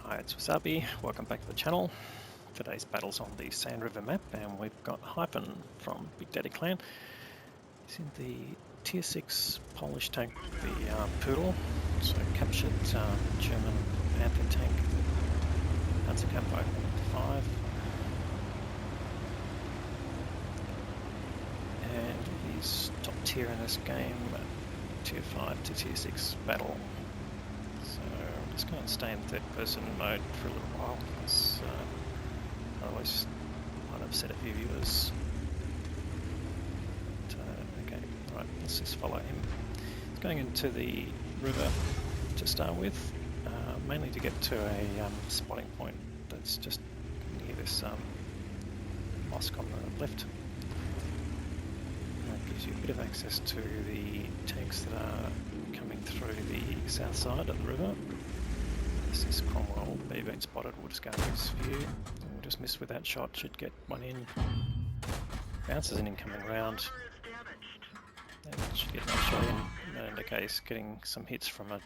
Hi, it's Wasabi. Welcome back to the channel. Today's battle's on the Sand River map, and we've got Hyphen from Big Daddy Clan. He's in the Tier 6 Polish tank, the Pudel. So captured German Panther tank, Panzerkampf 5. And he's top tier in this game, Tier 5 to Tier 6 battle. So I'm just going to stay in third person mode for a little while, because otherwise might upset a few viewers. But, okay, alright, let's just follow him. He's going into the river to start with, mainly to get to a spotting point that's just near this mosque on the left. That gives you a bit of access to the tanks that are coming through the south side of the river. This is Cromwell, being spotted. We'll just go into this view, and we'll just miss with that shot. Should get one in. Bounces an incoming round, and should get another shot in. And okay, he's getting some hits from a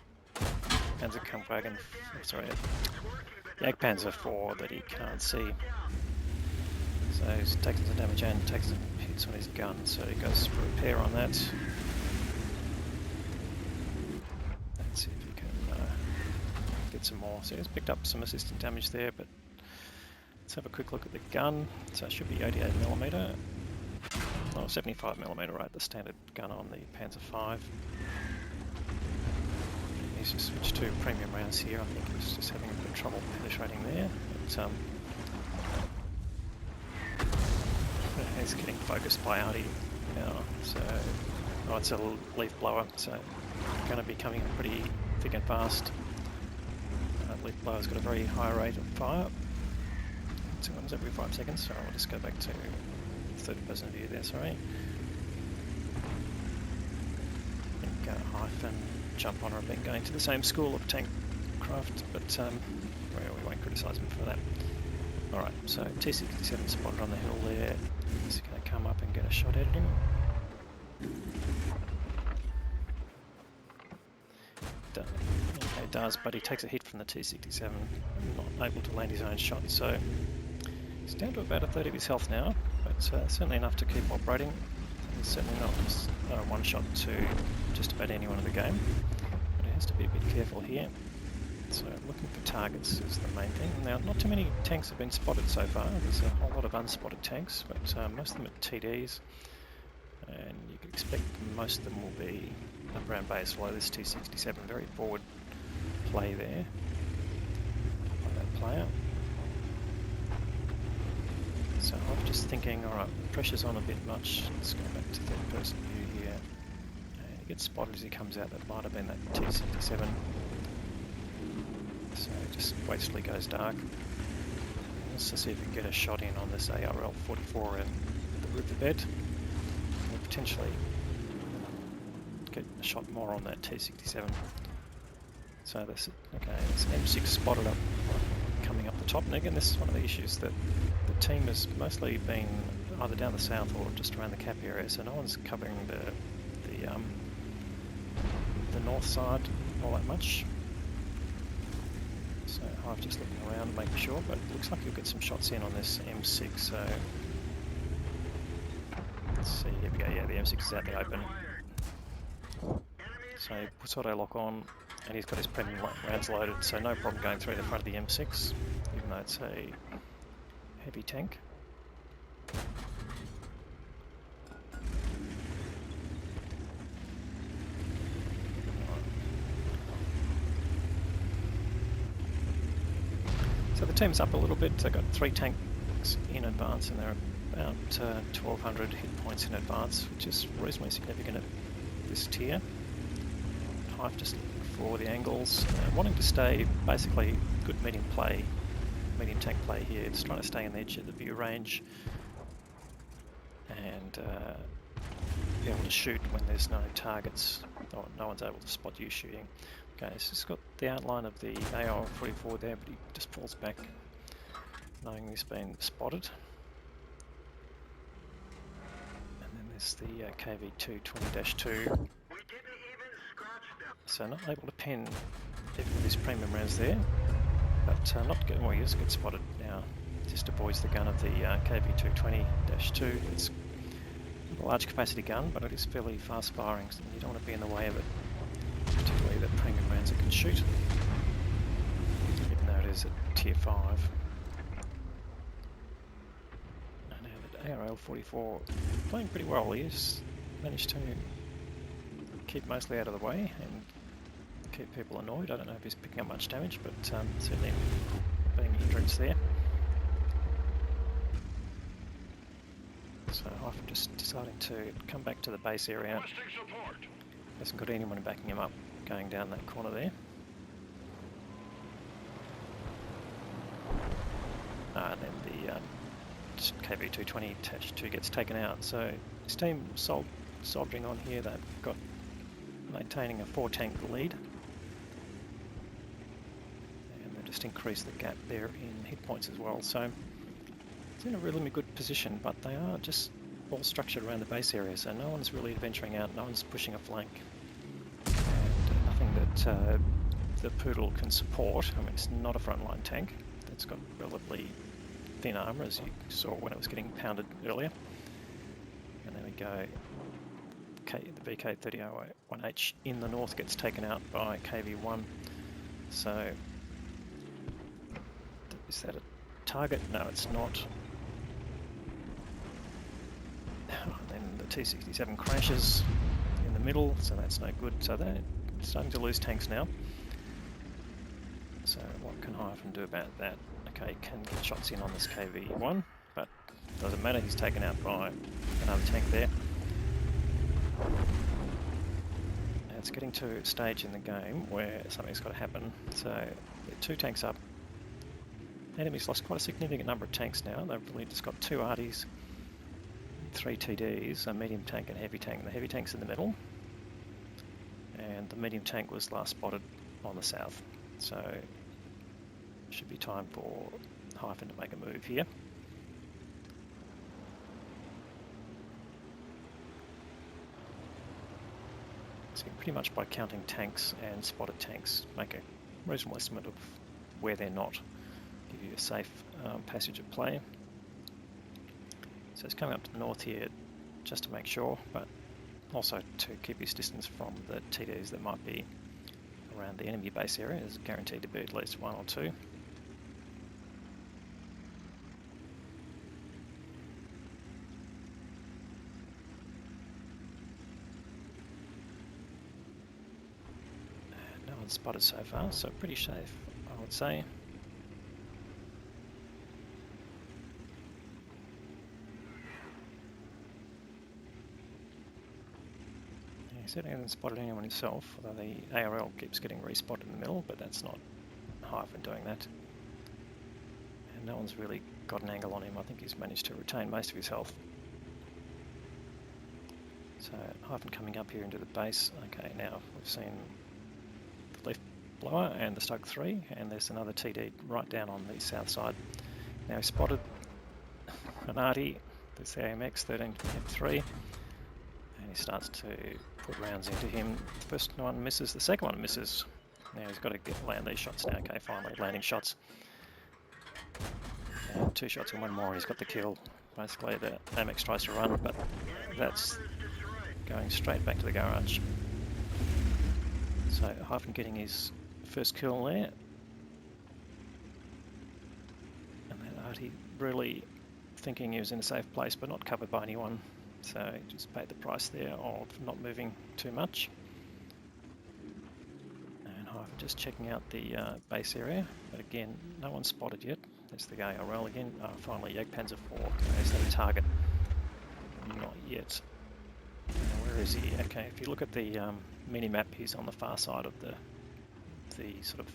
Panzerkampf wagon. Sorry, a Jagdpanzer 4 that he can't see. So he's taking some damage and takes some hits on his gun. So he goes for repair on that. Let's see if he can get some more. So he's picked up some assistant damage there, but let's have a quick look at the gun. So it should be 88mm. Oh, 75mm, right, the standard gun on the Panzer 5. He's just switched to premium rounds here. I think he's just having a bit of trouble penetrating there. But, he's getting focused by Artie now. So, oh, it's a leaf blower, so going to be coming in pretty thick and fast. Leaf blower's got a very high rate of fire. 2 ones every 5 seconds, so I'll just go back to third person view there, sorry. I think Hyphen, Jump on, have been going to the same school of tank craft, but we won't criticise him for that. Alright, so T67 spotted on the hill there. He's going to come up and get a shot at him. Okay, does, but he takes a hit from the T67, not able to land his own shot, so he's down to about a third of his health now, but certainly enough to keep operating. He's certainly not just one shot to just about anyone in the game, but he has to be a bit careful here. So looking for targets is the main thing. Now, not too many tanks have been spotted so far. There's a whole lot of unspotted tanks, but most of them are TDs, and you can expect most of them will be up around base. Although this T67, very forward play there by that player. So I'm just thinking, alright, the pressure's on a bit much. Let's go back to third person view here. And he gets spotted as he comes out. That might have been that T67. So just waits till he goes dark. Let's just see if we can get a shot in on this ARL-44 and the riverbed. We'll potentially get a shot more on that T67. So this, okay, this M6 spotted up, coming up the top. And again, this is one of the issues that the team has mostly been either down the south or just around the cap area. So no one's covering the north side all that much. So I'm just looking around, making sure, but it looks like you'll get some shots in on this M6. So let's see. Here we go. Yeah, the M6 is out the open. So he puts auto lock on, and he's got his premium rounds loaded, so no problem going through the front of the M6, even though it's a heavy tank. So the team's up a little bit. They've got 3 tanks in advance, and they're about 1,200 hit points in advance, which is reasonably significant at this tier. Hive just looking for the angles, wanting to stay basically good medium tank play here. It's trying to stay in the edge of the view range and be able to shoot when there's no targets or no one's able to spot you shooting. Okay, so it's got the outline of the AR-44 there, but he just falls back knowing he's been spotted. And then there's the KV-2 20-2. So not able to pin even with his premium rounds there. But not getting well, he does get spotted now. Just avoids the gun of the KV220-2. It's a large capacity gun, but it is fairly fast firing, so you don't want to be in the way of it, particularly the premium rounds it can shoot, even though it is at tier 5. And now that ARL-44 playing pretty well. He's managed to keep mostly out of the way and keep people annoyed. I don't know if he's picking up much damage, but certainly being a hindrance there. So Hyphen just deciding to come back to the base area. Hasn't got anyone backing him up going down that corner there. And then the KV220-2 gets taken out. So his team soldiering on here. They've got maintaining a 4-tank lead. And they've just increased the gap there in hit points as well. So it's in a really good position, but they are just all structured around the base area, so no one's really venturing out, no one's pushing a flank, and nothing that the Pudel can support. I mean, it's not a frontline tank. It's got relatively thin armour, as you saw when it was getting pounded earlier. And there we go. The VK3001H in the north gets taken out by KV1. So, is that a target? No, it's not. Then the T-67 crashes in the middle, so that's no good. So they're starting to lose tanks now. So what can Hyphen do about that? Okay, can get shots in on this KV1, but doesn't matter, he's taken out by another tank there. And it's getting to a stage in the game where something's got to happen. So they're 2 tanks up. Enemy's lost quite a significant number of tanks now. They've really just got 2 arties, 3 TDs, a medium tank and heavy tank. The heavy tank's in the middle, and the medium tank was last spotted on the south. So should be time for Hyphen to make a move here. So pretty much by counting tanks and spotted tanks, make a reasonable estimate of where they're not. Give you a safe passage of play. So it's coming up to the north here just to make sure, but also to keep his distance from the TDs that might be around the enemy base area. There's guaranteed to be at least 1 or 2. No one's spotted so far, so pretty safe, I would say. He certainly hasn't spotted anyone himself, although the ARL keeps getting respotted in the middle, but that's not Hyphen doing that. And no one's really got an angle on him. I think he's managed to retain most of his health. So Hyphen coming up here into the base. Okay, now we've seen the left blower and the Stug 3, and there's another TD right down on the south side. Now he's spotted an arty, there's the AMX 13F3, and he starts to put rounds into him. The first one misses, the second one misses. Now he's got to land these shots now. Okay, finally landing shots. And 2 shots and 1 more and he's got the kill. Basically the AMX tries to run, but that's going straight back to the garage. So Hyphen getting his first kill there. And that arty really thinking he was in a safe place but not covered by anyone. So he just paid the price there of not moving too much. And Hyphen just checking out the base area, but again, no one's spotted yet. There's the ARL again. Finally, Jagdpanzer 4. Is that a target? Not yet. Where is he? Okay, if you look at the mini-map, he's on the far side of the sort of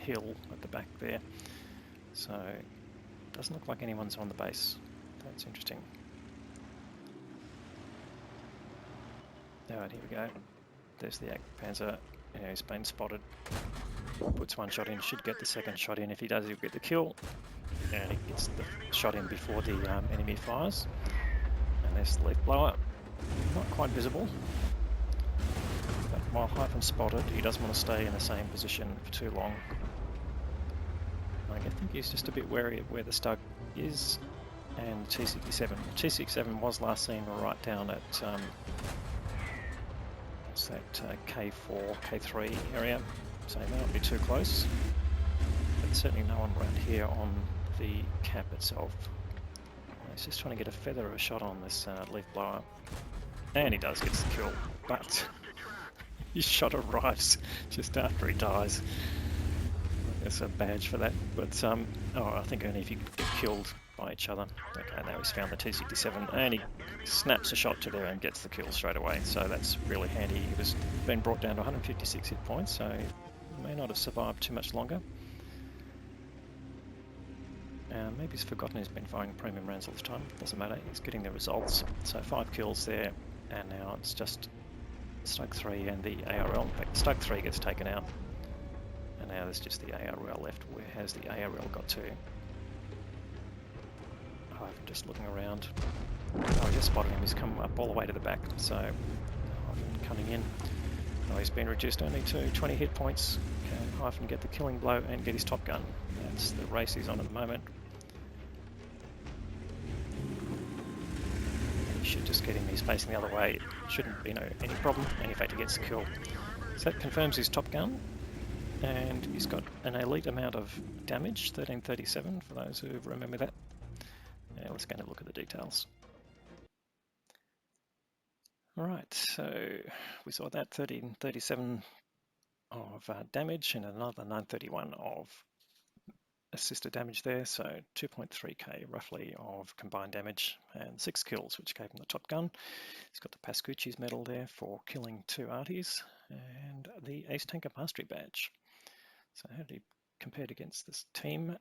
hill at the back there. So, doesn't look like anyone's on the base. That's interesting. Alright, here we go. There's the Jagdpanzer. Yeah, he's been spotted. Puts 1 shot in, should get the second shot in. If he does, he'll get the kill. And he gets the shot in before the enemy fires. And there's the leaf blower. Not quite visible. But while Hyphen spotted, he doesn't want to stay in the same position for too long. I think he's just a bit wary of where the Stug is, and T67. T67 was last seen right down at what's that, K4, K3 area, so he may not be too close, but certainly no one around here on the cap itself. He's just trying to get a feather of a shot on this leaf blower, and he does get the kill, but his shot arrives just after he dies. There's a badge for that, but oh, I think only if you get killed by each other. Okay, now he's found the T67, and he snaps a shot to there and gets the kill straight away, so that's really handy. He was been brought down to 156 hit points, so he may not have survived too much longer. Maybe he's forgotten he's been firing premium rounds all the time. Doesn't matter, he's getting the results. So 5 kills there, and now it's just Stug 3 and the ARL. In fact, Stug 3 gets taken out, and now there's just the ARL left. Where has the ARL got to? Oh, I'm just looking around. Oh, I just spotted him. He's come up all the way to the back, so Hyphen coming in. Oh, he's been reduced only to 20 hit points. Can Hyphen get the killing blow and get his top gun? That's the race he's on at the moment. He should just get him. He's facing the other way. Shouldn't be any problem, and in fact he gets the kill. So that confirms his top gun, and he's got an elite amount of damage, 1337 for those who remember that. Now let's go and have a look at the details. Alright, so we saw that 1337 of damage and another 931 of assisted damage there, so 2.3k roughly of combined damage and 6 kills, which gave him the top gun. He's got the Pascucci's medal there for killing 2 arties and the Ace Tanker Mastery badge. So how did he compare against this team?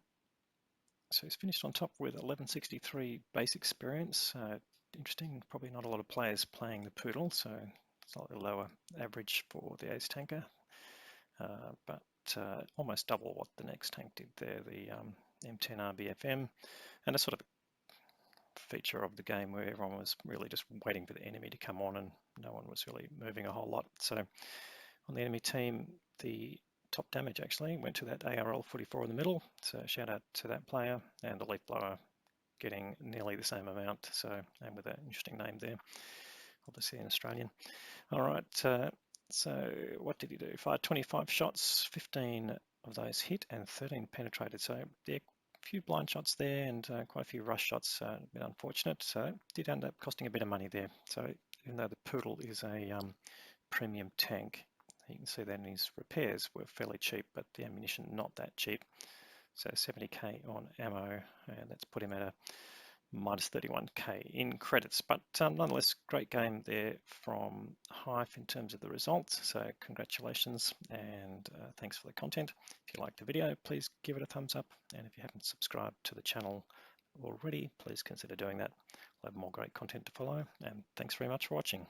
So he's finished on top with 1163 base experience. Interesting, probably not a lot of players playing the Pudel, so slightly lower average for the Ace Tanker, but almost double what the next tank did there, the M10 RBFM, and a sort of feature of the game where everyone was really just waiting for the enemy to come on and no one was really moving a whole lot. So on the enemy team, the top damage actually went to that ARL 44 in the middle, so shout out to that player, and the leaf blower getting nearly the same amount, so, and with an interesting name there, obviously an Australian. All right, so what did he do? Fired 25 shots, 15 of those hit and 13 penetrated, so there are a few blind shots there and quite a few rush shots, a bit unfortunate, so it did end up costing a bit of money there. So even though the Pudel is a premium tank, you can see then his repairs were fairly cheap, but the ammunition not that cheap. So 70k on ammo, and that's put him at a minus 31k in credits. But nonetheless, great game there from Hyphen in terms of the results. So congratulations, and thanks for the content. If you liked the video, please give it a thumbs up. And if you haven't subscribed to the channel already, please consider doing that. We'll have more great content to follow. And thanks very much for watching.